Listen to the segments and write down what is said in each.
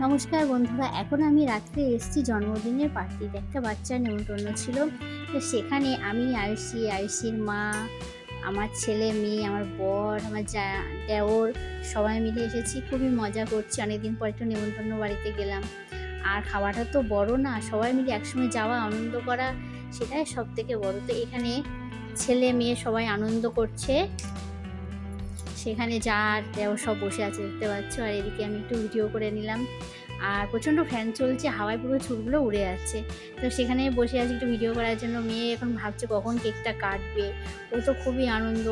নমস্কার বন্ধুরা, এখন আমি রাত্রে এসেছি জন্মদিনের পার্টিতে। একটা বাচ্চার নেমন্তন্ন ছিল। তো সেখানে আমি আয়ুষির মা, আমার ছেলে মেয়ে, আমার বর, আমার দেওর সবাই মিলে এসেছি। খুবই মজা করছি, অনেকদিন পর একটু নেমন্তন্ন বাড়িতে গেলাম। আর খাওয়াটা তো বড় না, সবাই মিলে একসঙ্গে যাওয়া আনন্দ করা সেটাই সব থেকে বড়। তো এখানে ছেলে মেয়ে সবাই আনন্দ করছে, সেখানে দেওর সব বসে আছে দেখতে পাচ্ছ। আর এদিকে আমি একটু ভিডিও করে নিলাম। আর প্রচণ্ড ফ্যান চলছে, হাওয়ায় পুরো চুলগুলো উড়ে যাচ্ছে। তো সেখানে বসে আছি একটু ভিডিও করার জন্য। মেয়ে এখন ভাবছে কখন কেকটা কাটবে। ও তো খুবই আনন্দ,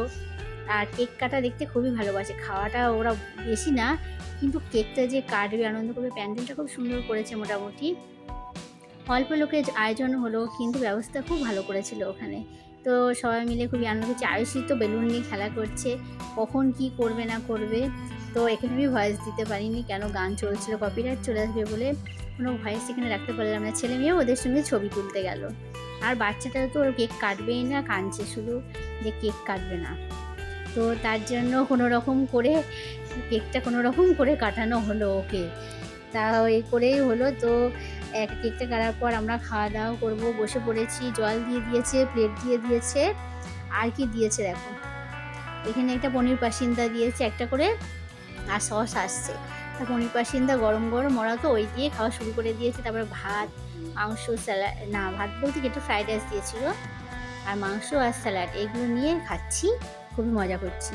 আর কেক কাটা দেখতে খুবই ভালোবাসে। খাওয়াটা ওরা বেশি না, কিন্তু কেকটা যে কাটবে, আনন্দ করবে। প্যান্ডেলটা খুব সুন্দর করেছে, মোটামুটি অল্প লোকের আয়োজন হলো, কিন্তু ব্যবস্থা খুব ভালো করেছিল ওখানে। তো সবাই মিলে খুবই আনন্দ করছে। আয়ুষী তো বেলুন নিয়ে খেলা করছে, কখন কি করবে না করবে। তো এখানে আমি ভয়েস দিতে পারিনি, কেন গান চলছিল, কপিরাইট চলে আসবে বলে কোনো ভয়েস এখানে রাখতে পারলাম না। ছেলে মেয়েও ওদের সঙ্গে ছবি তুলতে গেল। আর বাচ্চাটা তো ওর কেক কাটবেই না, কাঁদছে শুধু যে কেক কাটবে না। তো তার জন্য কেকটা কোনো রকম করে কাটানো হলো ওকে। তা এই করেই হলো। তো কেকটা কাটার পর আমরা খাওয়া দাওয়া করবো, বসে পড়েছি। জল দিয়ে দিয়েছে, প্লেট দিয়ে দিয়েছে, আর কি দিয়েছে দেখো, এখানে একটা পনির পাসিন্দা দিয়েছে একটা করে, আর সস আসছে। তা পনির পাসিন্দা গরম গরম, ওরা তো ওই দিয়ে খাওয়া শুরু করে দিয়েছে। তারপরে ভাত, মাংস, স্যালাড, না ভাত বলতে কি একটু ফ্রাইড রাইস দিয়েছিল, আর মাংস আর স্যালাড, এগুলো নিয়ে খাচ্ছি, খুবই মজা করছি।